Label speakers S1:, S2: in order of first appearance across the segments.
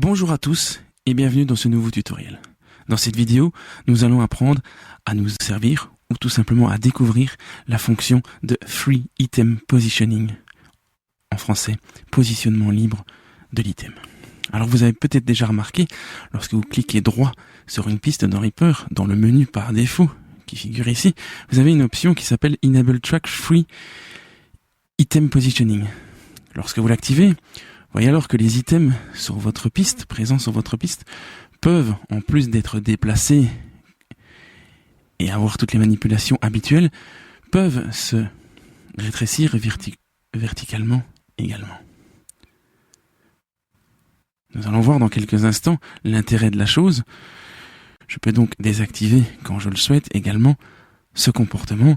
S1: Bonjour à tous et bienvenue dans ce nouveau tutoriel. Dans cette vidéo, nous allons apprendre à nous servir ou tout simplement à découvrir la fonction de Free Item Positioning. En français, positionnement libre de l'item. Alors vous avez peut-être déjà remarqué, lorsque vous cliquez droit sur une piste dans Reaper, dans le menu par défaut qui figure ici, vous avez une option qui s'appelle Enable Track Free Item Positioning. Lorsque vous l'activez, voyez alors que les items sur votre piste, présents sur votre piste, peuvent, en plus d'être déplacés et avoir toutes les manipulations habituelles, peuvent se rétrécir verticalement également. Nous allons voir dans quelques instants l'intérêt de la chose. Je peux donc désactiver, quand je le souhaite, également ce comportement.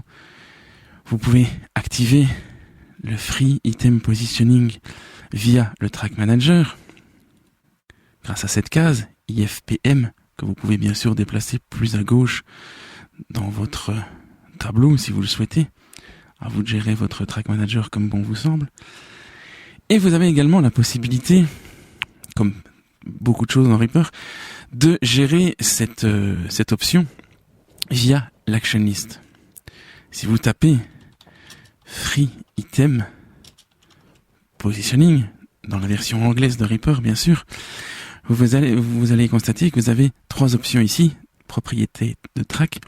S1: Vous pouvez activer le Free Item Positioning via le Track Manager, grâce à cette case IFPM, que vous pouvez bien sûr déplacer plus à gauche dans votre tableau si vous le souhaitez. À vous de gérer votre Track Manager comme bon vous semble. Et vous avez également la possibilité, comme beaucoup de choses dans Reaper, de gérer cette option via l'Action List. Si vous tapez Free Item Positioning, dans la version anglaise de Reaper bien sûr, vous allez constater que vous avez trois options ici, propriétés de track,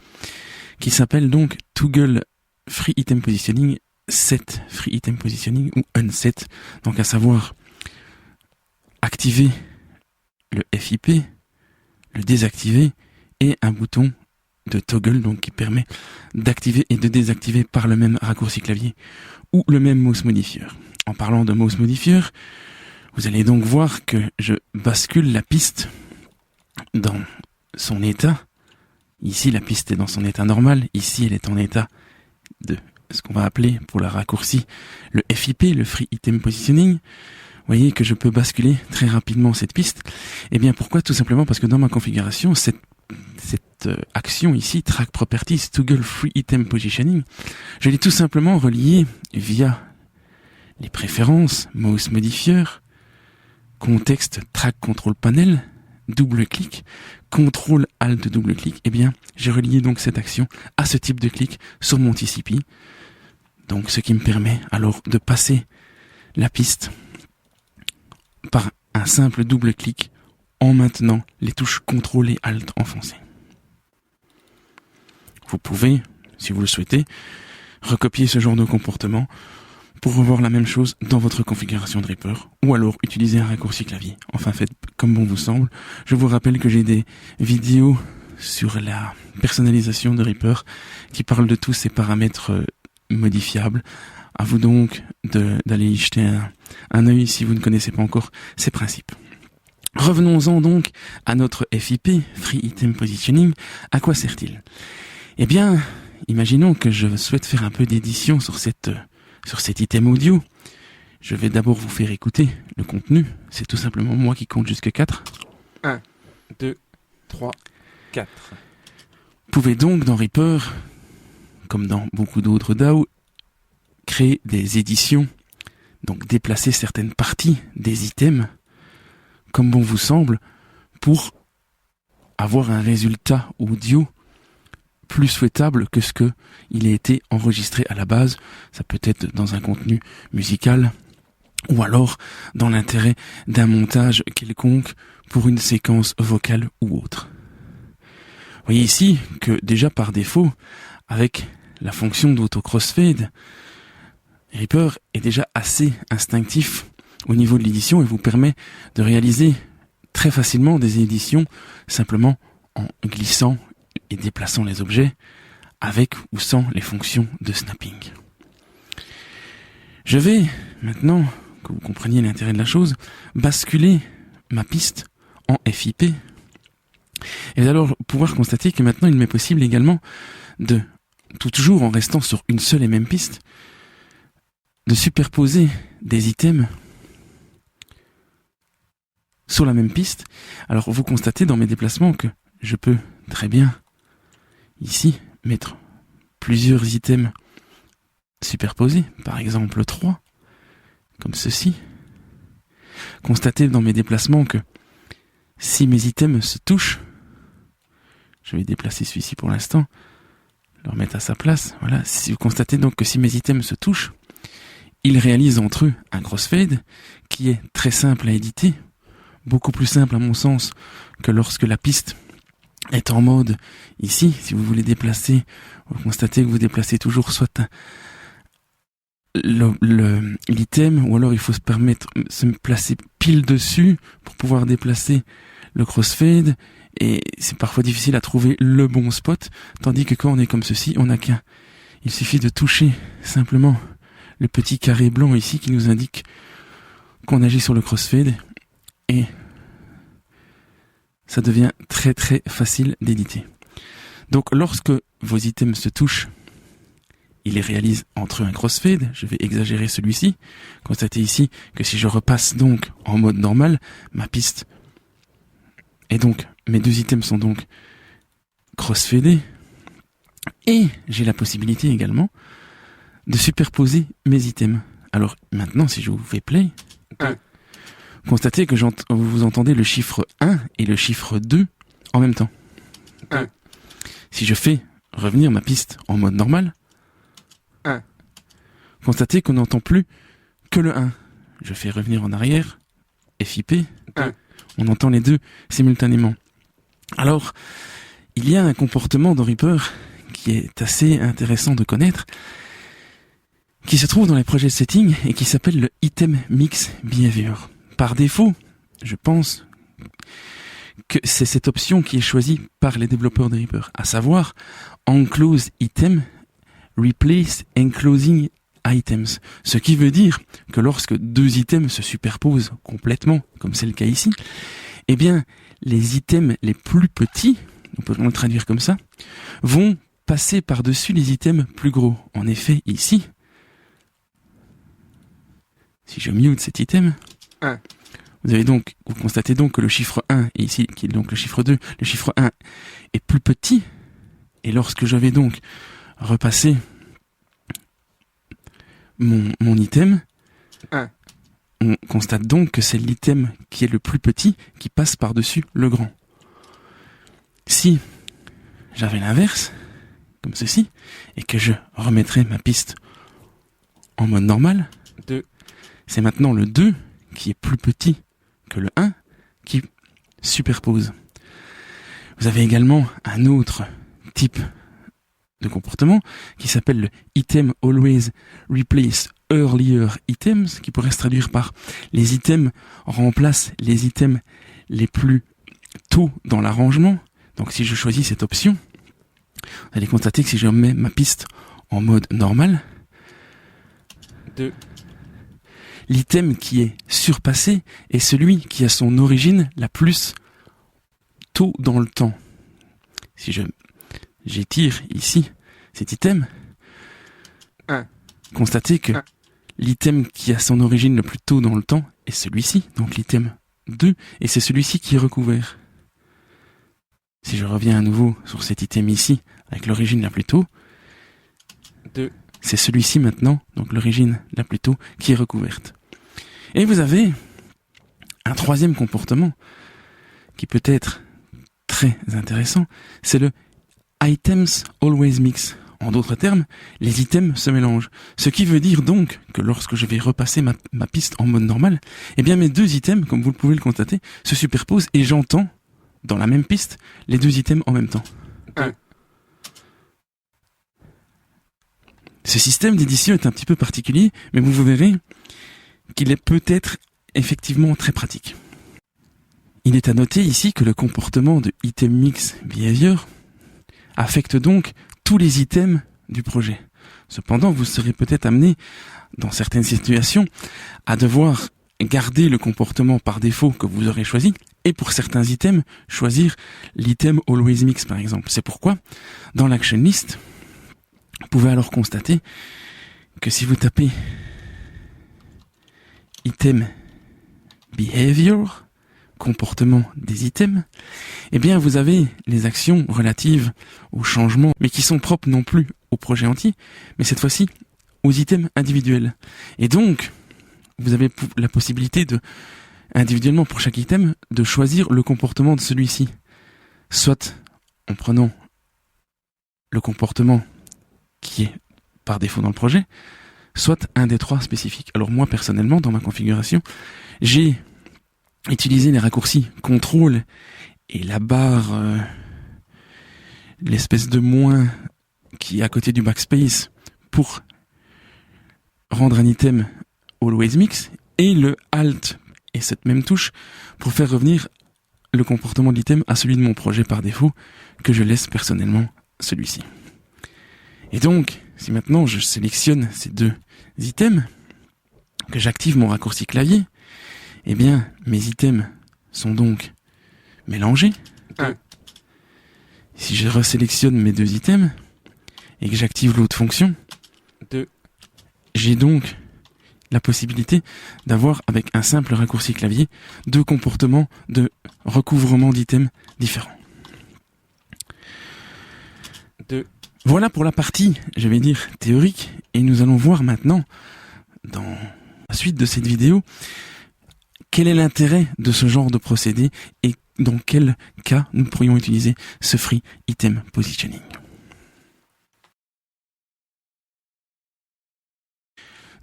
S1: qui s'appellent donc Toggle Free Item Positioning, Set Free Item Positioning ou Unset, donc à savoir activer le FIP, le désactiver et un bouton de toggle donc qui permet d'activer et de désactiver par le même raccourci clavier ou le même mouse modifier. En parlant de mouse modifier, vous allez donc voir que je bascule la piste dans son état. Ici, la piste est dans son état normal. Ici, elle est en état de ce qu'on va appeler, pour la raccourci, le FIP, le Free Item Positioning. Vous voyez que je peux basculer très rapidement cette piste. Et bien pourquoi? Tout simplement parce que dans ma configuration, cette action ici, Track Properties, Toggle Free Item Positioning, je l'ai tout simplement reliée via les préférences, Mouse Modifier, contexte Track Control Panel, double-clic, Contrôle Alt double-clic. Eh bien, j'ai relié donc cette action à ce type de clic sur mon TCP. Donc, ce qui me permet alors de passer la piste par un simple double-clic en maintenant les touches CTRL et ALT enfoncées. Vous pouvez, si vous le souhaitez, recopier ce genre de comportement pour revoir la même chose dans votre configuration de Reaper, ou alors utiliser un raccourci clavier. Enfin, faites comme bon vous semble. Je vous rappelle que j'ai des vidéos sur la personnalisation de Reaper qui parlent de tous ces paramètres modifiables. À vous donc d'aller y jeter un œil si vous ne connaissez pas encore ces principes. Revenons-en donc à notre FIP, Free Item Positioning. À quoi sert-il? Eh bien, imaginons que je souhaite faire un peu d'édition sur cet item audio. Je vais d'abord vous faire écouter le contenu. C'est tout simplement moi qui compte jusqu'à 4.
S2: 1, 2, 3, 4.
S1: Vous pouvez donc dans Reaper, comme dans beaucoup d'autres DAO, créer des éditions, donc déplacer certaines parties des items, comme bon vous semble, pour avoir un résultat audio plus souhaitable que ce que il a été enregistré à la base. Ça peut être dans un contenu musical ou alors dans l'intérêt d'un montage quelconque pour une séquence vocale ou autre. Vous voyez ici que déjà par défaut, avec la fonction d'auto-crossfade, Reaper est déjà assez instinctif au niveau de l'édition et vous permet de réaliser très facilement des éditions simplement en glissant et déplaçant les objets avec ou sans les fonctions de snapping. Je vais maintenant, que vous compreniez l'intérêt de la chose, basculer ma piste en FIP et alors pouvoir constater que maintenant il m'est possible également de, toujours en restant sur une seule et même piste, de superposer des items sur la même piste. Alors vous constatez dans mes déplacements que je peux très bien ici mettre plusieurs items superposés, par exemple 3, comme ceci. Constatez dans mes déplacements que si mes items se touchent, je vais déplacer celui-ci pour l'instant, le remettre à sa place. Voilà. Si vous constatez donc que si mes items se touchent, ils réalisent entre eux un crossfade qui est très simple à éditer, beaucoup plus simple à mon sens que lorsque la piste est en mode ici. Si vous voulez déplacer, vous constatez que vous déplacez toujours soit l'item, ou alors il faut se placer pile dessus pour pouvoir déplacer le crossfade, et c'est parfois difficile à trouver le bon spot, tandis que quand on est comme ceci, on n'a qu'un. Il suffit de toucher simplement le petit carré blanc ici qui nous indique qu'on agit sur le crossfade, et ça devient très très facile d'éditer. Donc lorsque vos items se touchent, ils les réalisent entre eux un crossfade. Je vais exagérer celui-ci. Constatez ici que si je repasse donc en mode normal, ma piste, et donc mes deux items sont donc crossfadés, et j'ai la possibilité également de superposer mes items. Alors maintenant, si je vous fais play, constatez que vous entendez le chiffre 1 et le chiffre 2 en même temps. Si je fais revenir ma piste en mode normal, constatez qu'on n'entend plus que le 1. Je fais revenir en arrière, FIP, on entend les deux simultanément. Alors, il y a un comportement dans Reaper qui est assez intéressant de connaître, qui se trouve dans les projets de setting et qui s'appelle le Item Mix Behavior. Par défaut, je pense que c'est cette option qui est choisie par les développeurs de Reaper, à savoir Enclose Item, Replace Enclosing Items. Ce qui veut dire que lorsque deux items se superposent complètement, comme c'est le cas ici, eh bien, les items les plus petits, on peut le traduire comme ça, vont passer par-dessus les items plus gros. En effet, ici, si je mute cet item, vous constatez donc que le chiffre 1, et ici, qui est donc le chiffre 2, le chiffre 1 est plus petit, et lorsque je vais donc repasser mon item, on constate donc que c'est l'item qui est le plus petit qui passe par-dessus le grand. Si j'avais l'inverse, comme ceci, et que je remettrais ma piste en mode normal, c'est maintenant le 2 qui est plus petit que le 1 qui superpose. Vous avez également un autre type de comportement qui s'appelle le Item Always Replace Earlier Items, qui pourrait se traduire par les items remplacent les items les plus tôt dans l'arrangement. Donc si je choisis cette option, vous allez constater que si je mets ma piste en mode normal, l'item qui est surpassé est celui qui a son origine la plus tôt dans le temps. Si j'étire ici cet item, constatez que l'item qui a son origine le plus tôt dans le temps est celui-ci, donc l'item 2, et c'est celui-ci qui est recouvert. Si je reviens à nouveau sur cet item ici, avec l'origine la plus tôt, c'est celui-ci maintenant, donc l'origine la plus tôt, qui est recouverte. Et vous avez un troisième comportement qui peut être très intéressant, c'est le Items Always Mix. En d'autres termes, les items se mélangent. Ce qui veut dire donc que lorsque je vais repasser ma piste en mode normal, eh bien mes deux items, comme vous pouvez le constater, se superposent et j'entends, dans la même piste, les deux items en même temps. Ce système d'édition est un petit peu particulier, mais vous verrez qu'il est peut-être effectivement très pratique. Il est à noter ici que le comportement de Item Mix Behavior affecte donc tous les items du projet. Cependant, vous serez peut-être amené, dans certaines situations, à devoir garder le comportement par défaut que vous aurez choisi, et pour certains items, choisir l'item Always Mix par exemple. C'est pourquoi, dans l'action list, vous pouvez alors constater que si vous tapez Item Behavior, comportement des items, eh bien vous avez les actions relatives aux changements, mais qui sont propres non plus au projet entier, mais cette fois-ci aux items individuels. Et donc, vous avez la possibilité de individuellement pour chaque item, de choisir le comportement de celui-ci. Soit en prenant le comportement qui est par défaut dans le projet, soit un des 3 spécifiques. Alors moi, personnellement, dans ma configuration, j'ai utilisé les raccourcis CTRL et la barre, l'espèce de moins qui est à côté du backspace pour rendre un item always mix, et le Alt et cette même touche pour faire revenir le comportement de l'item à celui de mon projet par défaut, que je laisse personnellement celui-ci. Et donc, si maintenant je sélectionne ces 2 items, que j'active mon raccourci clavier, eh bien, mes items sont donc mélangés. Si je resélectionne mes 2 items, et que j'active l'autre fonction,
S2: 2.
S1: J'ai donc la possibilité d'avoir, avec un simple raccourci clavier, 2 comportements de recouvrement d'items différents.
S2: 2.
S1: Voilà pour la partie, je vais dire, théorique, et nous allons voir maintenant, dans la suite de cette vidéo, quel est l'intérêt de ce genre de procédé et dans quel cas nous pourrions utiliser ce free item positioning.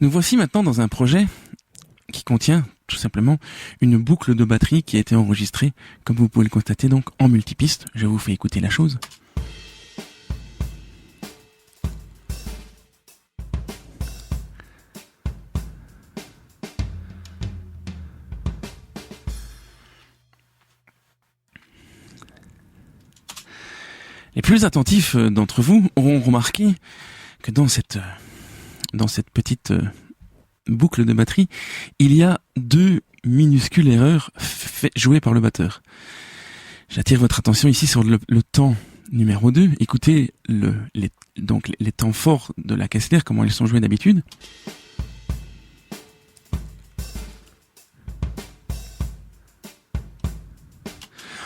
S1: Nous voici maintenant dans un projet qui contient tout simplement une boucle de batterie qui a été enregistrée, comme vous pouvez le constater, donc en multipiste. Je vous fais écouter la chose. Les plus attentifs d'entre vous auront remarqué que dans cette petite boucle de batterie, il y a 2 minuscules erreurs jouées par le batteur. J'attire votre attention ici sur le temps numéro 2. Écoutez les temps forts de la caisse claire, comment ils sont joués d'habitude.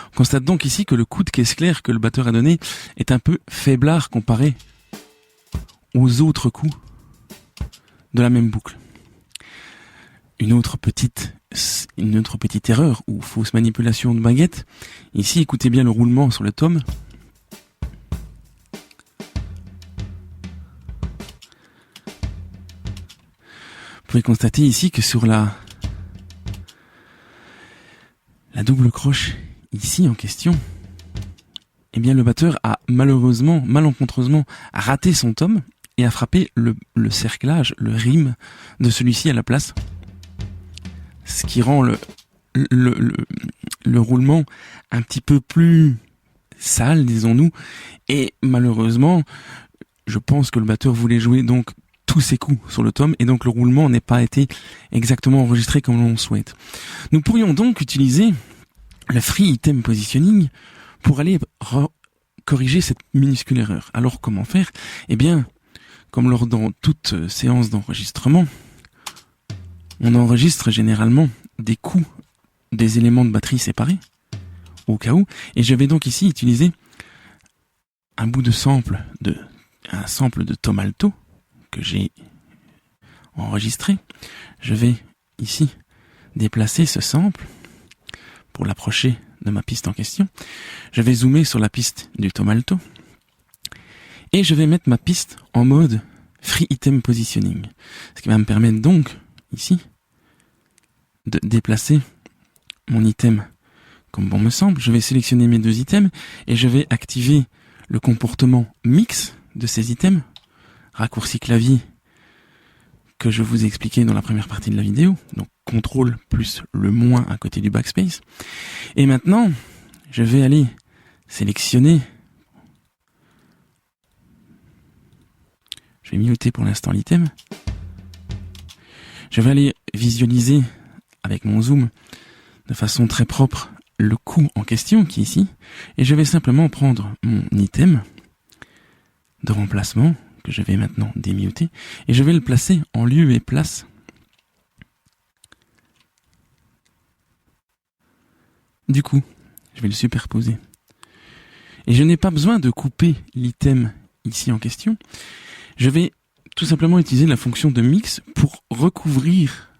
S1: On constate donc ici que le coup de caisse claire que le batteur a donné est un peu faiblard comparé aux autres coups de la même boucle. Une autre petite erreur ou fausse manipulation de baguette. Ici, écoutez bien le roulement sur le tom. Vous pouvez constater ici que sur la double croche ici en question, eh bien le batteur a malheureusement, malencontreusement, raté son tom et a frappé le cerclage, le rime de celui-ci à la place. Ce qui rend le roulement un petit peu plus sale, disons-nous. Et malheureusement, je pense que le batteur voulait jouer donc tous ses coups sur le tom et donc le roulement n'a pas été exactement enregistré comme l'on souhaite. Nous pourrions donc utiliser le free item positioning pour aller corriger cette minuscule erreur. Alors comment faire ? Eh bien, comme lors dans toute séance d'enregistrement, on enregistre généralement des coups des éléments de batterie séparés, au cas où, et je vais donc ici utiliser un sample de tom alto que j'ai enregistré. Je vais ici déplacer ce sample pour l'approcher de ma piste en question. Je vais zoomer sur la piste du tom alto et je vais mettre ma piste en mode free item positioning, ce qui va me permettre donc ici de déplacer mon item comme bon me semble. Je vais sélectionner mes 2 items et je vais activer le comportement mix de ces items, raccourci clavier que je vous ai expliqué dans la première partie de la vidéo, donc CTRL plus le moins à côté du backspace. Et maintenant, je vais aller sélectionner, je vais muter pour l'instant l'item, je vais aller visualiser avec mon zoom de façon très propre le coup en question qui est ici, et je vais simplement prendre mon item de remplacement que je vais maintenant démuter et je vais le placer en lieu et place du coup. Je vais le superposer et je n'ai pas besoin de couper l'item ici en question. Je vais tout simplement utiliser la fonction de mix pour recouvrir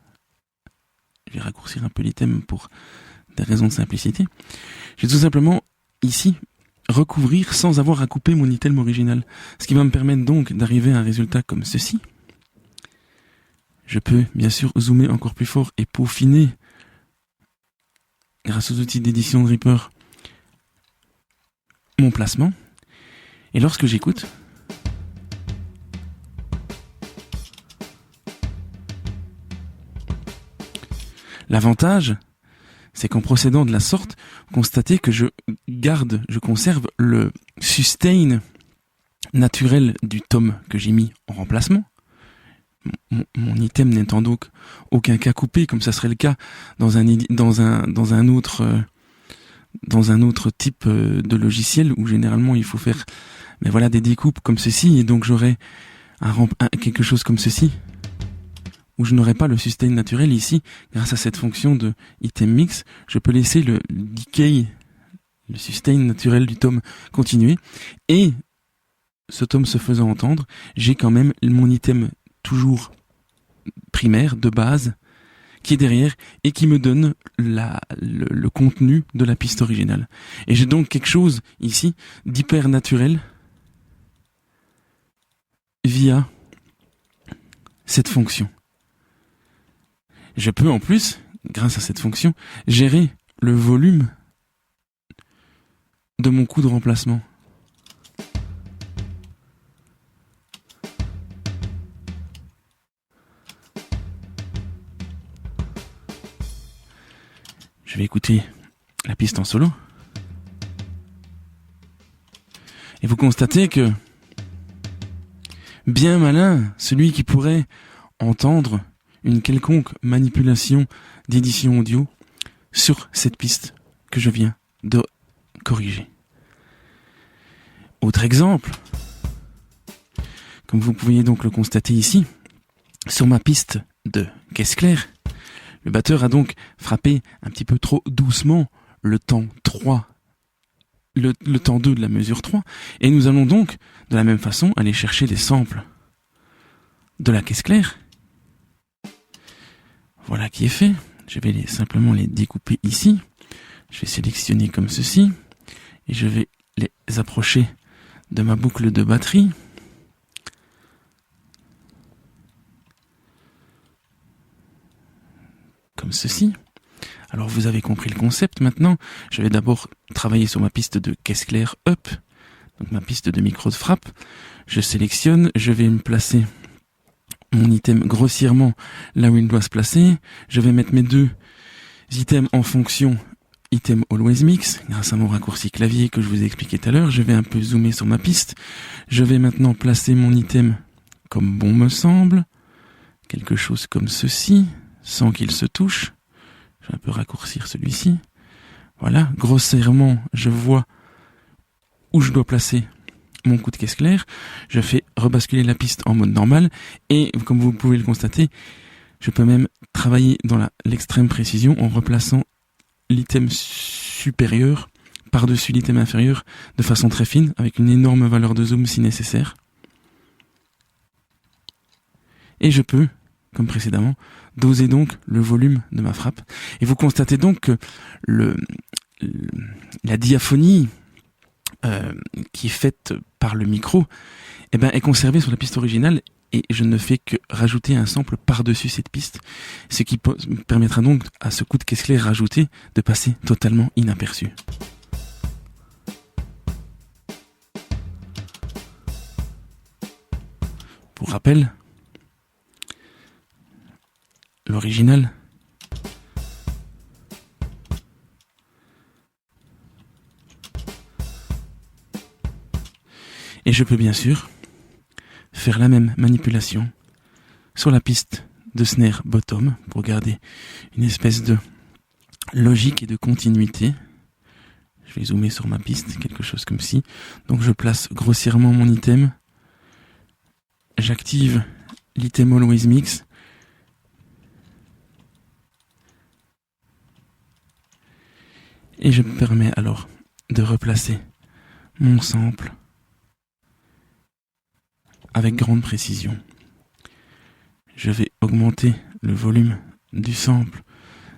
S1: vais raccourcir un peu l'item pour des raisons de simplicité. Je vais tout simplement ici recouvrir sans avoir à couper mon item original. Ce qui va me permettre donc d'arriver à un résultat comme ceci. Je peux bien sûr zoomer encore plus fort et peaufiner, grâce aux outils d'édition de Reaper, mon placement. Et lorsque j'écoute, l'avantage, c'est qu'en procédant de la sorte, constatez que je conserve le sustain naturel du tome que j'ai mis en remplacement. Mon item n'étant donc aucun cas coupé, comme ça serait le cas dans un autre type de logiciel où généralement il faut faire des découpes comme ceci, et donc j'aurais quelque chose comme ceci, où je n'aurai pas le sustain naturel. Ici, grâce à cette fonction de item mix, je peux laisser le decay, le sustain naturel du tome continuer, et ce tome se faisant entendre, j'ai quand même mon item toujours primaire, de base, qui est derrière, et qui me donne le contenu de la piste originale. Et j'ai donc quelque chose ici d'hyper naturel via cette fonction. Je peux en plus, grâce à cette fonction, gérer le volume de mon coût de remplacement. Je vais écouter la piste en solo. Et vous constatez que, bien malin, celui qui pourrait entendre une quelconque manipulation d'édition audio sur cette piste que je viens de corriger. Autre exemple, comme vous pouvez donc le constater ici, sur ma piste de caisse claire, le batteur a donc frappé un petit peu trop doucement le temps 3, le temps 2 de la mesure 3, et nous allons donc, de la même façon, aller chercher les samples de la caisse claire. Voilà qui est fait. Je vais simplement les découper ici. Je vais sélectionner comme ceci, et je vais les approcher de ma boucle de batterie. Comme ceci. Alors vous avez compris le concept maintenant. Je vais d'abord travailler sur ma piste de caisse claire up, donc ma piste de micro de frappe. Je sélectionne, je vais me placer mon item grossièrement là où il doit se placer. Je vais mettre mes deux items en fonction item always mix grâce à mon raccourci clavier que je vous ai expliqué tout à l'heure. Je vais un peu zoomer sur ma piste. Je vais maintenant placer mon item comme bon me semble, quelque chose comme ceci, sans qu'il se touche. Je vais un peu raccourcir celui-ci. Voilà, grossièrement, je vois où je dois placer mon coup de caisse claire. Je fais rebasculer la piste en mode normal, et comme vous pouvez le constater, je peux même travailler dans l'extrême précision en replaçant l'item supérieur par-dessus l'item inférieur de façon très fine, avec une énorme valeur de zoom si nécessaire. Et je peux, comme précédemment, doser donc le volume de ma frappe. Et vous constatez donc que la diaphonie qui est faite par le micro est conservée sur la piste originale, et je ne fais que rajouter un sample par-dessus cette piste, ce qui permettra donc à ce coup de caisse claire rajouté de passer totalement inaperçu. Pour rappel, l'original et je peux bien sûr faire la même manipulation sur la piste de snare bottom pour garder une espèce de logique et de continuité. Je vais zoomer sur ma piste, quelque chose comme ci. Donc je place grossièrement mon item, j'active l'item always mix, et je me permets alors de replacer mon sample avec grande précision. Je vais augmenter le volume du sample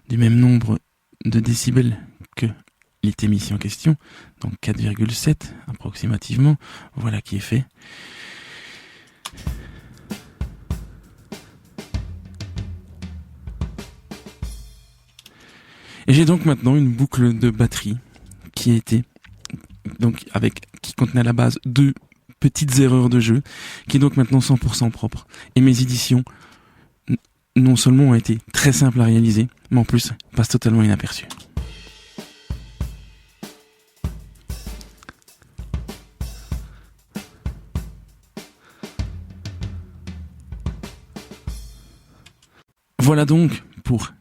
S1: du même nombre de décibels que l'item ici en question, donc 4,7 approximativement, voilà qui est fait. Et j'ai donc maintenant une boucle de batterie qui a été, qui contenait à la base 2 petites erreurs de jeu, qui est donc maintenant 100% propre. Et mes éditions, non seulement ont été très simples à réaliser, mais en plus passent totalement inaperçues. Voilà donc pour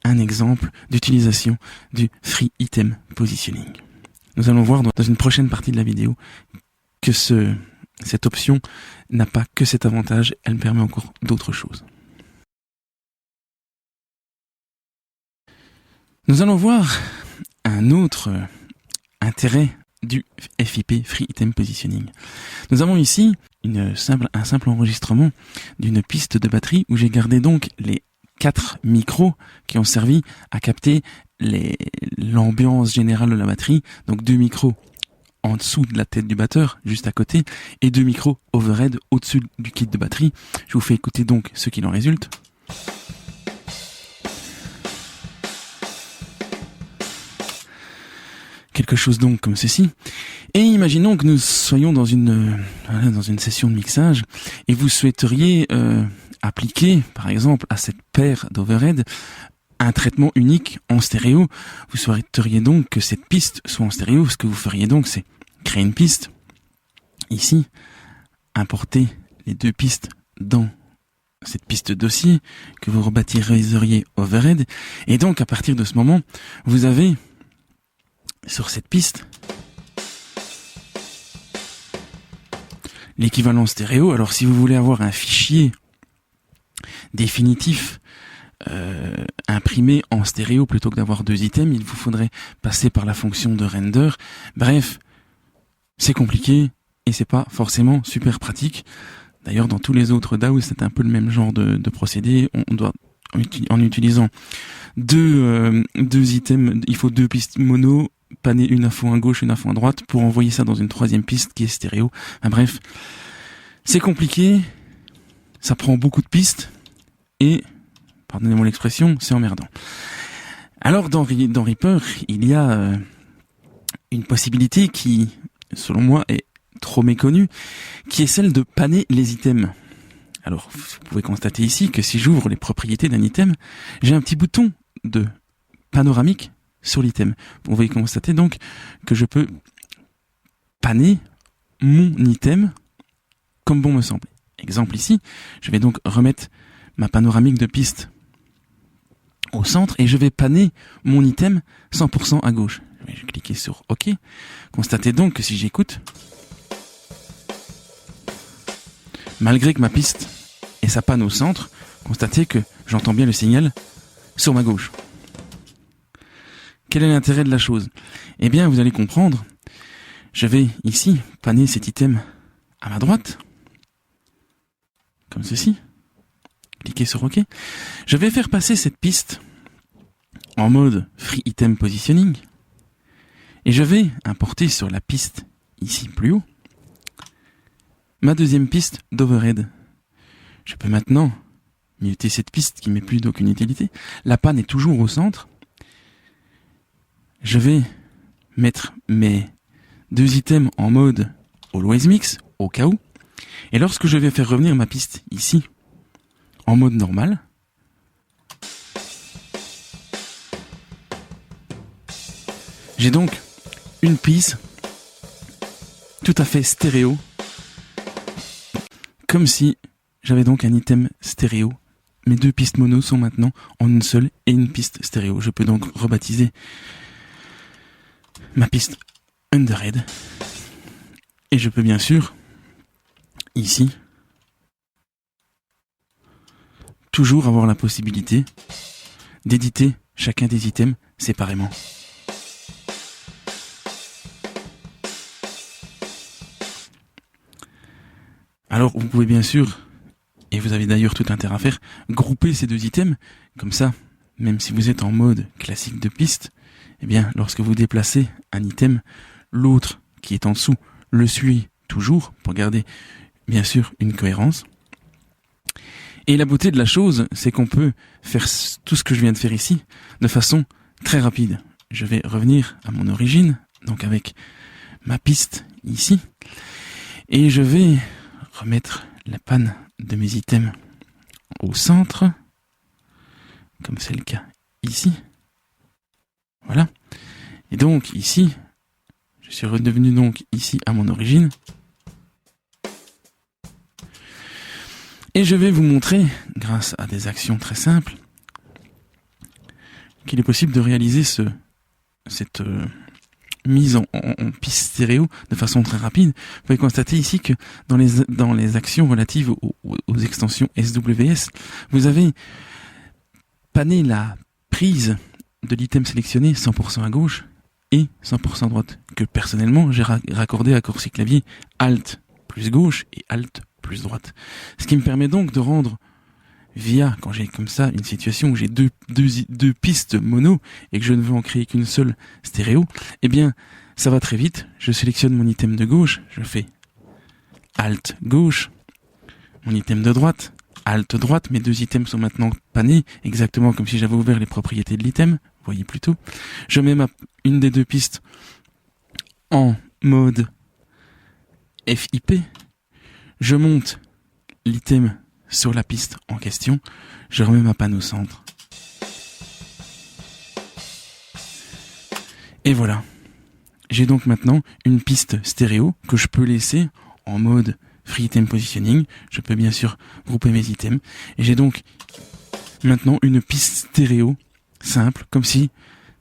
S1: un exemple d'utilisation du Free Item Positioning. Nous allons voir dans une prochaine partie de la vidéo que cette option n'a pas que cet avantage, elle permet encore d'autres choses. Nous allons voir un autre intérêt du FIP, Free Item Positioning. Nous avons ici un simple enregistrement d'une piste de batterie où j'ai gardé donc les 4 micros qui ont servi à capter l'ambiance générale de la batterie. Donc 2 micros en dessous de la tête du batteur, juste à côté, et 2 micros overhead au-dessus du kit de batterie. Je vous fais écouter donc ce qu'il en résulte. Quelque chose donc comme ceci. Et imaginons que nous soyons dans une session de mixage et vous souhaiteriez appliquer, par exemple, à cette paire d'overhead un traitement unique en stéréo. Vous souhaiteriez donc que cette piste soit en stéréo. Ce que vous feriez donc, c'est créer une piste. Ici, importer les 2 pistes dans cette piste dossier que vous rebaptiseriez overhead. Et donc, à partir de ce moment, vous avez sur cette piste l'équivalent stéréo. Alors si vous voulez avoir un fichier définitif imprimé en stéréo plutôt que d'avoir 2 items, il vous faudrait passer par la fonction de render. Bref, c'est compliqué et c'est pas forcément super pratique. D'ailleurs, dans tous les autres DAW, c'est un peu le même genre de procédé. On doit, en utilisant deux items, il faut 2 pistes mono, panner une info à gauche, une info à droite pour envoyer ça dans une 3e piste qui est stéréo. Bref, c'est compliqué, ça prend beaucoup de pistes et, pardonnez-moi l'expression, c'est emmerdant. Alors dans Reaper, il y a une possibilité qui, selon moi, est trop méconnue, qui est celle de panner les items. Alors, vous pouvez constater ici que si j'ouvre les propriétés d'un item, j'ai un petit bouton de panoramique sur l'item. Vous pouvez constater donc que je peux panner mon item comme bon me semble. Exemple ici, je vais donc remettre ma panoramique de piste au centre et je vais panner mon item 100% à gauche. Je vais cliquer sur OK. Constatez donc que si j'écoute, malgré que ma piste et sa panne au centre, constatez que j'entends bien le signal sur ma gauche. Quel est l'intérêt de la chose? Eh bien, vous allez comprendre. Je vais ici panner cet item à ma droite, comme ceci. Cliquez sur OK. Je vais faire passer cette piste en mode Free Item Positioning et je vais importer sur la piste ici plus haut ma 2e piste d'overhead. Je peux maintenant muter cette piste qui m'est plus d'aucune utilité. La panne est toujours au centre. Je vais mettre mes 2 items en mode Always Mix, au cas où. Et lorsque je vais faire revenir ma piste ici, en mode normal, j'ai donc une piste tout à fait stéréo, comme si j'avais donc un item stéréo. Mes 2 pistes mono sont maintenant en une seule et une piste stéréo. Je peux donc rebaptiser ma piste Underhead. Et je peux bien sûr, ici, toujours avoir la possibilité d'éditer chacun des items séparément. Alors, vous pouvez bien sûr, et vous avez d'ailleurs tout intérêt à faire, grouper ces 2 items. Comme ça, même si vous êtes en mode classique de piste, eh bien, lorsque vous déplacez un item, l'autre qui est en dessous le suit toujours pour garder, bien sûr, une cohérence. Et la beauté de la chose, c'est qu'on peut faire tout ce que je viens de faire ici de façon très rapide. Je vais revenir à mon origine, donc avec ma piste ici, et je vais remettre la panne de mes items au centre, comme c'est le cas ici. Voilà. Et donc ici, je suis redevenu donc ici à mon origine. Et je vais vous montrer, grâce à des actions très simples, qu'il est possible de réaliser cette mise en piste stéréo de façon très rapide. Vous pouvez constater ici que dans les actions relatives aux extensions SWS, vous avez panné la prise de l'item sélectionné 100% à gauche et 100% à droite, que personnellement j'ai raccordé à corset clavier Alt plus gauche et Alt plus droite. Ce qui me permet donc de rendre quand j'ai comme ça une situation où j'ai deux pistes mono et que je ne veux en créer qu'une seule stéréo, eh bien ça va très vite. Je sélectionne mon item de gauche, je fais Alt gauche, mon item de droite, Alt droite, mes deux items sont maintenant pannés, exactement comme si j'avais ouvert les propriétés de l'item, vous voyez plutôt. Je mets une des deux pistes en mode FIP, je monte l'item sur la piste en question, je remets ma panne au centre. Et voilà. J'ai donc maintenant une piste stéréo que je peux laisser en mode free item positioning. Je peux bien sûr grouper mes items. Et j'ai donc maintenant une piste stéréo simple, comme si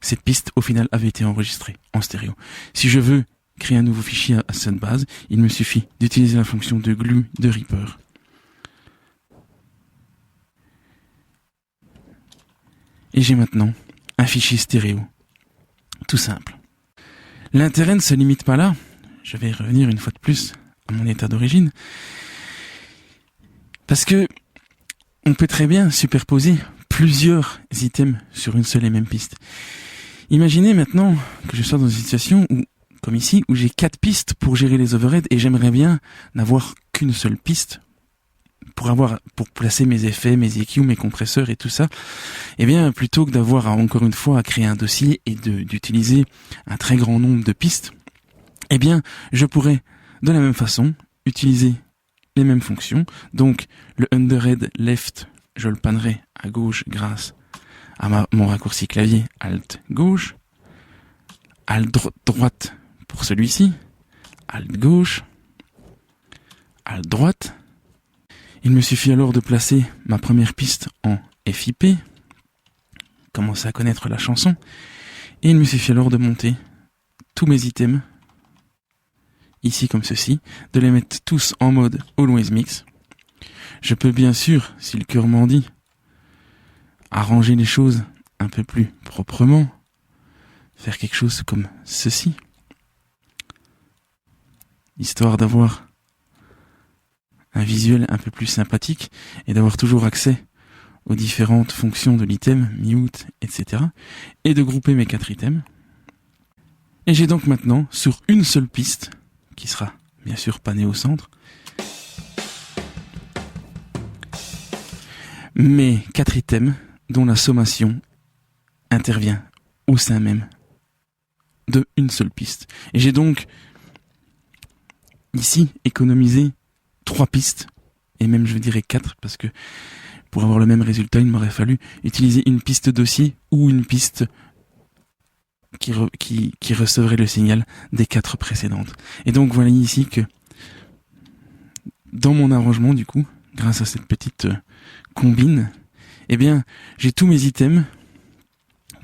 S1: cette piste au final avait été enregistrée en stéréo. Si je veux créer un nouveau fichier à cette base, il me suffit d'utiliser la fonction de glue de Reaper. Et j'ai maintenant un fichier stéréo. Tout simple. L'intérêt ne se limite pas là. Je vais revenir une fois de plus à mon état d'origine. Parce que on peut très bien superposer plusieurs items sur une seule et même piste. Imaginez maintenant que je sois dans une situation où, comme ici, où j'ai 4 pistes pour gérer les overheads et j'aimerais bien n'avoir qu'une seule piste pour placer mes effets, mes EQ, mes compresseurs et tout ça. Eh bien, plutôt que d'avoir encore une fois à créer un dossier et d'utiliser un très grand nombre de pistes, eh bien, je pourrais de la même façon utiliser les mêmes fonctions. Donc, le underhead left, je le pannerai à gauche grâce à mon raccourci clavier Alt gauche, Alt droite pour celui-ci, Alt gauche, Alt droite. Il me suffit alors de placer ma première piste en FIP, commencer à connaître la chanson, et il me suffit alors de monter tous mes items, ici comme ceci, de les mettre tous en mode Always Mix. Je peux bien sûr, si le cœur m'en dit, arranger les choses un peu plus proprement, faire quelque chose comme ceci, histoire d'avoir un visuel un peu plus sympathique et d'avoir toujours accès aux différentes fonctions de l'item, mute, etc. et de grouper mes 4 items. Et j'ai donc maintenant, sur une seule piste, qui sera bien sûr pannée au centre, mes 4 items dont la sommation intervient au sein même de une seule piste. Et j'ai donc ici économisé 3 pistes, et même je dirais 4, parce que pour avoir le même résultat, il m'aurait fallu utiliser une piste dossier ou une piste qui recevrait le signal des 4 précédentes. Et donc voilà ici que dans mon arrangement, du coup, grâce à cette petite combine, eh bien, j'ai tous mes items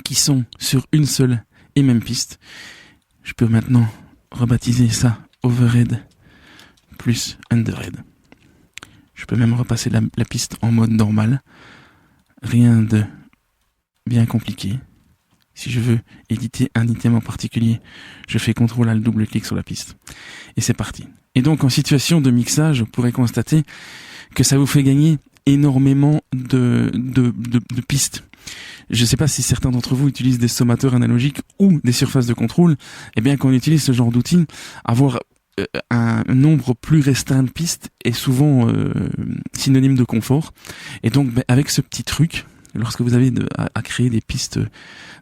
S1: qui sont sur une seule et même piste. Je peux maintenant rebaptiser ça overhead plus underhead. Je peux même repasser la piste en mode normal. Rien de bien compliqué. Si je veux éditer un item en particulier, je fais CTRL ALT double-clic sur la piste. Et c'est parti. Et donc en situation de mixage, vous pourrez constater que ça vous fait gagner énormément de pistes. Je ne sais pas si certains d'entre vous utilisent des sommateurs analogiques ou des surfaces de contrôle. Eh bien, quand on utilise ce genre d'outil, avoir un nombre plus restreint de pistes est souvent synonyme de confort. Et donc, avec ce petit truc, lorsque vous avez à créer des pistes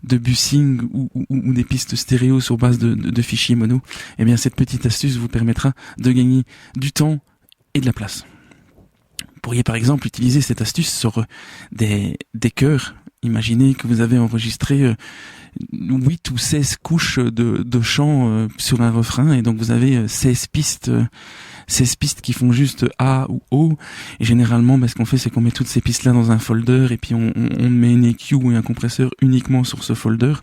S1: de busing ou des pistes stéréo sur base de fichiers mono, eh bien, cette petite astuce vous permettra de gagner du temps et de la place. Vous pourriez par exemple utiliser cette astuce sur des chœurs. Imaginez que vous avez enregistré 8 ou 16 couches de chant sur un refrain, et donc vous avez 16 pistes qui font juste A ou O. Et généralement, ce qu'on fait, c'est qu'on met toutes ces pistes-là dans un folder, et puis on met une EQ ou un compresseur uniquement sur ce folder.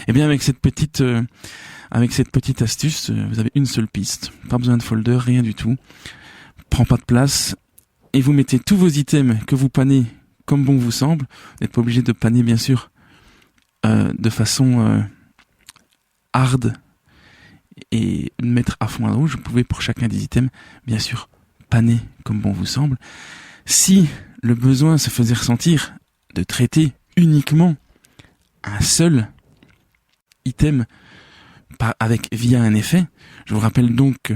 S1: Et bien avec cette petite astuce, vous avez une seule piste, pas besoin de folder, rien du tout, prend pas de place, et vous mettez tous vos items que vous panez comme bon vous semble. Vous n'êtes pas obligé de panner, bien sûr, de façon hard et de mettre à fond à rouge. Vous pouvez, pour chacun des items, bien sûr, panner comme bon vous semble. Si le besoin se faisait ressentir de traiter uniquement un seul item via un effet, je vous rappelle donc que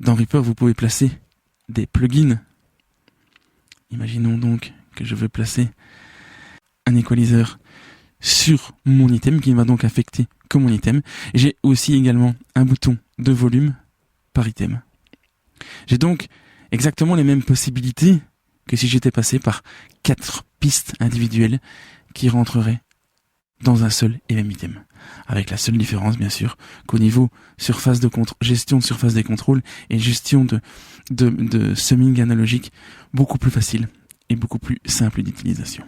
S1: dans Reaper, vous pouvez placer des plugins. Imaginons donc que je veux placer un equalizer sur mon item qui va donc affecter que mon item. J'ai aussi également un bouton de volume par item. J'ai donc exactement les mêmes possibilités que si j'étais passé par 4 pistes individuelles qui rentreraient dans un seul et même item. Avec la seule différence, bien sûr, qu'au niveau gestion de surface des contrôles et gestion de summing analogique, beaucoup plus facile et beaucoup plus simple d'utilisation.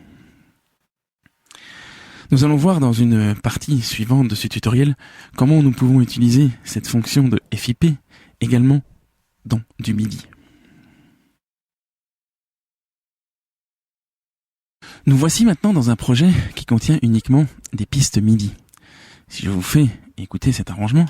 S1: Nous allons voir dans une partie suivante de ce tutoriel comment nous pouvons utiliser cette fonction de FIP également dans du MIDI. Nous voici maintenant dans un projet qui contient uniquement des pistes MIDI. Si je vous fais écouter cet arrangement,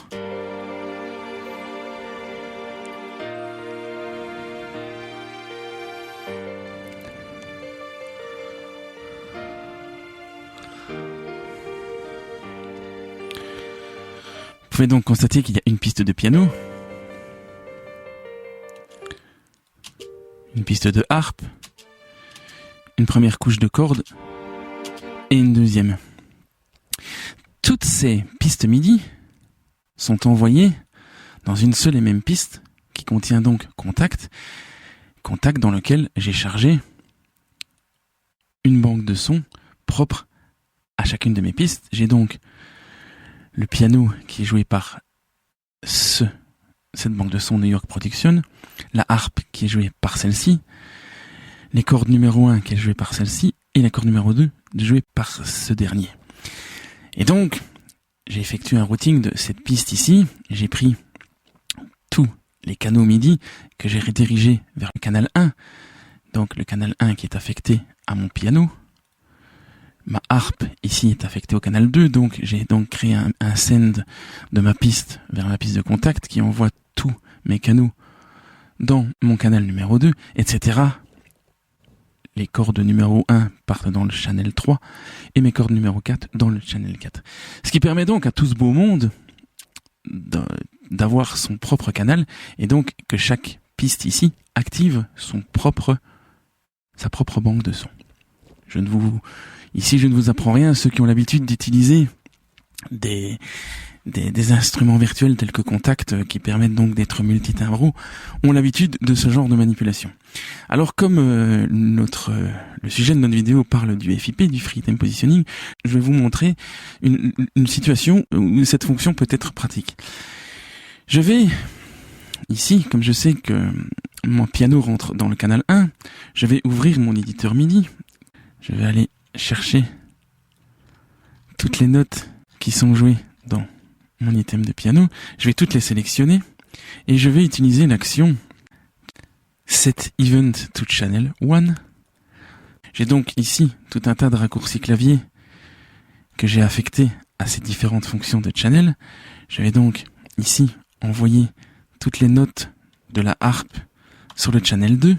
S1: vous pouvez donc constater qu'il y a une piste de piano, une piste de harpe, une première couche de cordes et une deuxième. Toutes ces pistes MIDI sont envoyées dans une seule et même piste qui contient donc contact dans lequel j'ai chargé une banque de sons propre à chacune de mes pistes. J'ai donc le piano qui est joué par cette banque de sons New York Production, la harpe qui est jouée par celle-ci, les cordes numéro 1 qui est jouée par celle-ci, et la corde numéro 2 jouée par ce dernier. Et donc, j'ai effectué un routing de cette piste ici, j'ai pris tous les canaux MIDI que j'ai redirigés vers le canal 1, donc le canal 1 qui est affecté à mon piano. Ma harpe ici est affectée au canal 2, donc j'ai donc créé un send de ma piste vers la piste de contact qui envoie tous mes canaux dans mon canal numéro 2, etc. Les cordes numéro 1 partent dans le channel 3 et mes cordes numéro 4 dans le channel 4. Ce qui permet donc à tout ce beau monde d'avoir son propre canal et donc que chaque piste ici active sa propre banque de sons. Ici, je ne vous apprends rien. Ceux qui ont l'habitude d'utiliser des instruments virtuels tels que Contact qui permettent donc d'être multitimbres ont l'habitude de ce genre de manipulation. Alors comme le sujet de notre vidéo parle du FIP, du Free Item Positioning, je vais vous montrer une situation où cette fonction peut être pratique. Je vais ici, comme je sais que mon piano rentre dans le canal 1, je vais ouvrir mon éditeur MIDI, je vais aller chercher toutes les notes qui sont jouées dans mon item de piano, je vais toutes les sélectionner et je vais utiliser l'action Set Event to Channel 1. J'ai donc ici tout un tas de raccourcis clavier que j'ai affectés à ces différentes fonctions de channel. Je vais donc ici envoyer toutes les notes de la harpe sur le channel 2,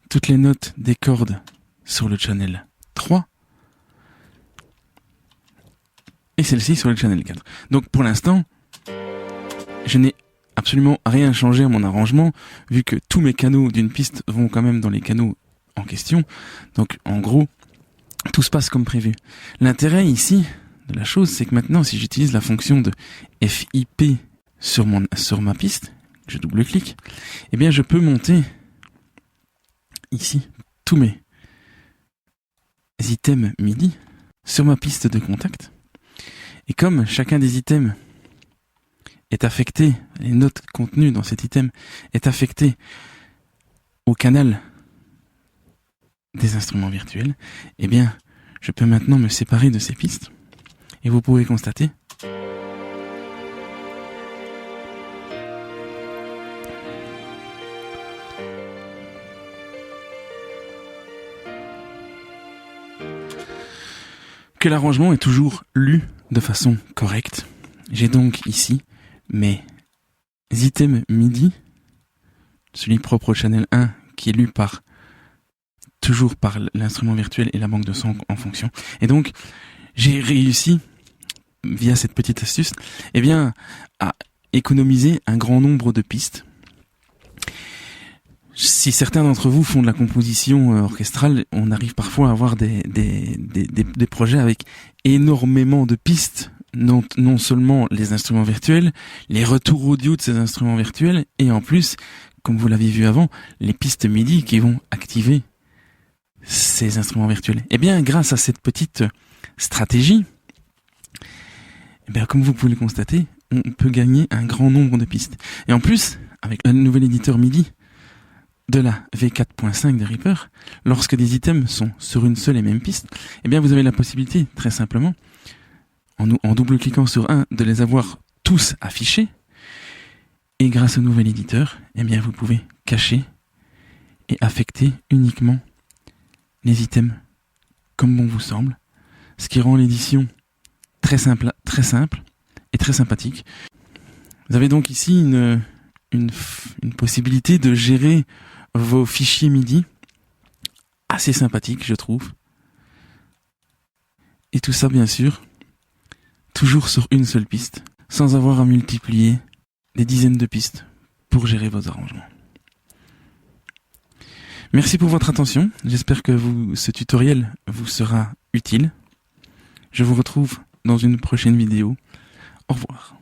S1: toutes les notes des cordes sur le channel 3 et celle-ci sur le channel 4. Donc pour l'instant, je n'ai absolument rien changé à mon arrangement, vu que tous mes canaux d'une piste vont quand même dans les canaux en question. Donc en gros, tout se passe comme prévu. L'intérêt ici de la chose, c'est que maintenant, si j'utilise la fonction de FIP sur ma piste, je double-clique, eh bien je peux monter ici tous mes items MIDI sur ma piste de contact. Et comme chacun des items est affecté, les notes contenues dans cet item est affecté au canal des instruments virtuels, eh bien, je peux maintenant me séparer de ces pistes. Et vous pouvez constater que l'arrangement est toujours lu de façon correcte. J'ai donc ici mes items MIDI, celui propre au channel 1 qui est lu toujours par l'instrument virtuel et la banque de son en fonction. Et donc, j'ai réussi, via cette petite astuce, eh bien, à économiser un grand nombre de pistes. Si certains d'entre vous font de la composition orchestrale, on arrive parfois à avoir des projets avec énormément de pistes, non seulement les instruments virtuels, les retours audio de ces instruments virtuels, et en plus, comme vous l'avez vu avant, les pistes MIDI qui vont activer ces instruments virtuels. Eh bien, grâce à cette petite stratégie, eh bien, comme vous pouvez le constater, on peut gagner un grand nombre de pistes. Et en plus, avec le nouvel éditeur MIDI de la V4.5 de Reaper, lorsque des items sont sur une seule et même piste, eh bien, vous avez la possibilité, très simplement, en double-cliquant sur un, de les avoir tous affichés. Et grâce au nouvel éditeur, eh bien, vous pouvez cacher et affecter uniquement les items comme bon vous semble, ce qui rend l'édition très simple et très sympathique. Vous avez donc ici une possibilité de gérer vos fichiers MIDI assez sympathique, je trouve. Et tout ça, bien sûr, toujours sur une seule piste, sans avoir à multiplier des dizaines de pistes pour gérer vos arrangements. Merci pour votre attention. J'espère que ce tutoriel vous sera utile. Je vous retrouve dans une prochaine vidéo. Au revoir.